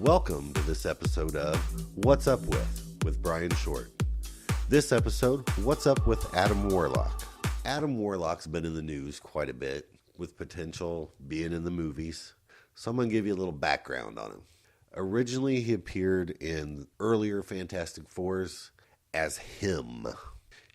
Welcome to this episode of What's Up with Brian Short. This episode, What's Up with Adam Warlock. Adam Warlock's been in the news quite a bit with potential being in the movies, so I'm going to give you a little background on him. Originally, he appeared in earlier Fantastic Fours as him.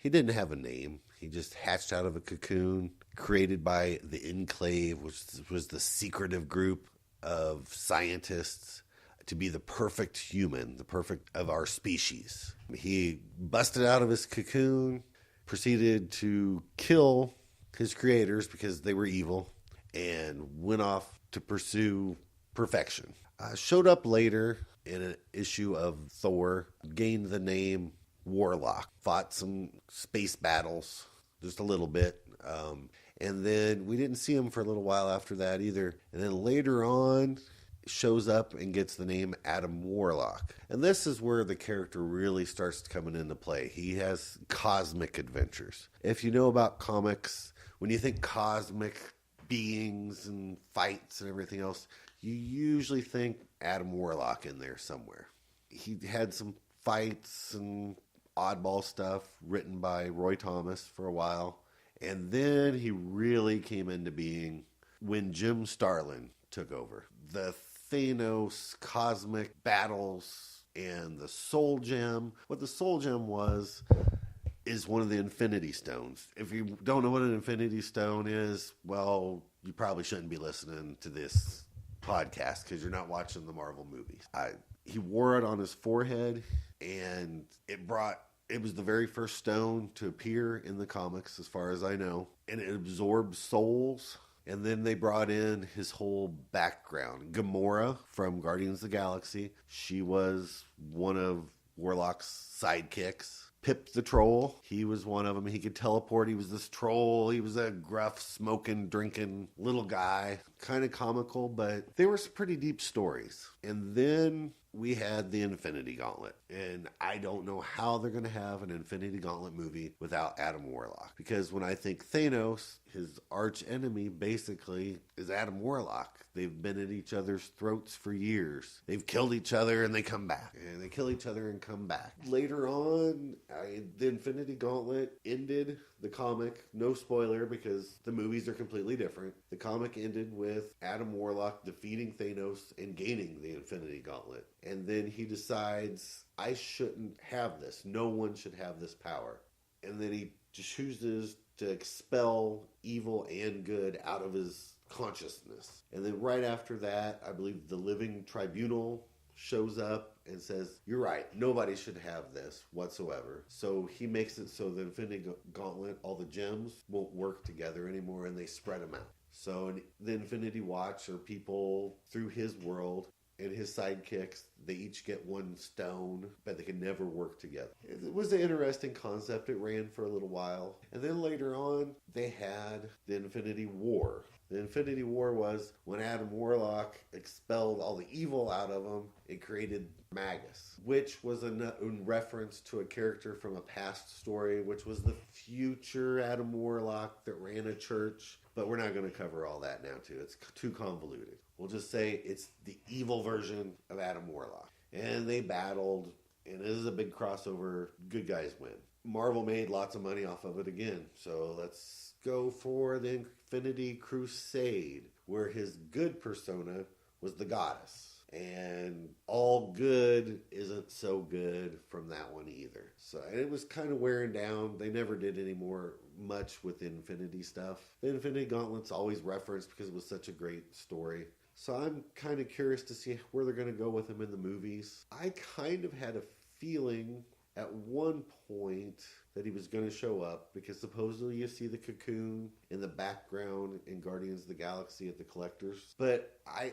He didn't have a name. He just hatched out of a cocoon created by the Enclave, which was the secretive group of scientists to be the perfect human, the perfect of our species. He busted out of his cocoon, proceeded to kill his creators because they were evil, and went off to pursue perfection. Showed up later in an issue of Thor, gained the name Warlock, fought some space battles, just a little bit. And then we didn't see him for a little while after that either. And then later on, shows up and gets the name Adam Warlock. And this is where the character really starts coming into play. He has cosmic adventures. If you know about comics, when you think cosmic beings and fights and everything else, you usually think Adam Warlock in there somewhere. He had some fights and oddball stuff written by Roy Thomas for a while. And then he really came into being when Jim Starlin took over. The Thanos cosmic battles and the Soul Gem. What the Soul Gem is one of the Infinity Stones. If you don't know what an Infinity Stone is, well, you probably shouldn't be listening to this podcast because you're not watching the Marvel movies. He wore it on his forehead, and it was the very first stone to appear in the comics, as far as I know. And it absorbed souls. And then they brought in his whole background. Gamora from Guardians of the Galaxy. She was one of Warlock's sidekicks. Pip the Troll. He was one of them. He could teleport. He was this troll. He was a gruff, smoking, drinking little guy. Kind of comical, but they were some pretty deep stories. And then we had the Infinity Gauntlet. And I don't know how they're going to have an Infinity Gauntlet movie without Adam Warlock. Because when I think Thanos, his arch enemy basically is Adam Warlock. They've been at each other's throats for years. They've killed each other and they come back. And they kill each other and come back. Later on, the Infinity Gauntlet ended the comic. No spoiler because the movies are completely different. The comic ended with Adam Warlock defeating Thanos and gaining the Infinity Gauntlet. And then he decides, I shouldn't have this. No one should have this power. And then he chooses to expel evil and good out of his consciousness. And then right after that, I believe the Living Tribunal shows up and says, you're right, nobody should have this whatsoever. So he makes it so the Infinity Gauntlet, all the gems won't work together anymore, and they spread them out. So the Infinity Watch are people through his world, and his sidekicks, they each get one stone, but they can never work together. It was an interesting concept. It ran for a little while. And then later on, they had the Infinity War. The Infinity War was when Adam Warlock expelled all the evil out of him, it created Magus, which was in reference to a character from a past story, which was the future Adam Warlock that ran a church. But we're not going to cover all that now, too. It's too convoluted. We'll just say it's the evil version of Adam Warlock. And they battled, and it is a big crossover. Good guys win. Marvel made lots of money off of it again. So let's go for the Infinity Crusade, where his good persona was the goddess. And all good isn't so good from that one either. So it was kind of wearing down. They never did any more much with the Infinity stuff. The Infinity Gauntlet's always referenced because it was such a great story. So I'm kind of curious to see where they're going to go with him in the movies. I kind of had a feeling at one point that he was going to show up because supposedly you see the cocoon in the background in Guardians of the Galaxy at the Collectors. But I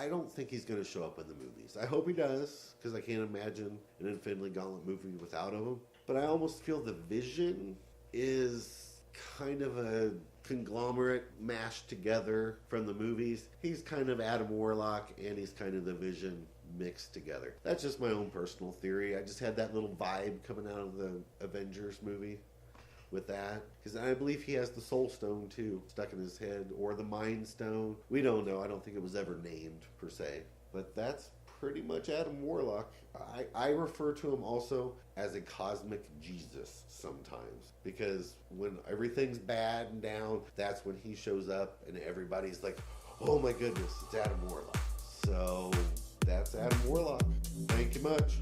don't think he's going to show up in the movies. I hope he does because I can't imagine an Infinity Gauntlet movie without him. But I almost feel the Vision is kind of a conglomerate mashed together from the movies. He's kind of Adam Warlock and he's kind of the Vision mixed together. That's just my own personal theory. I just had that little vibe coming out of the Avengers movie with that, because I believe he has the Soul Stone too stuck in his head, or the Mind Stone. We don't know. I don't think it was ever named per se. But that's pretty much Adam Warlock. I refer to him also as a cosmic Jesus sometimes, because when everything's bad and down, that's when he shows up and everybody's like, oh my goodness, it's Adam Warlock. So that's Adam Warlock. Thank you much.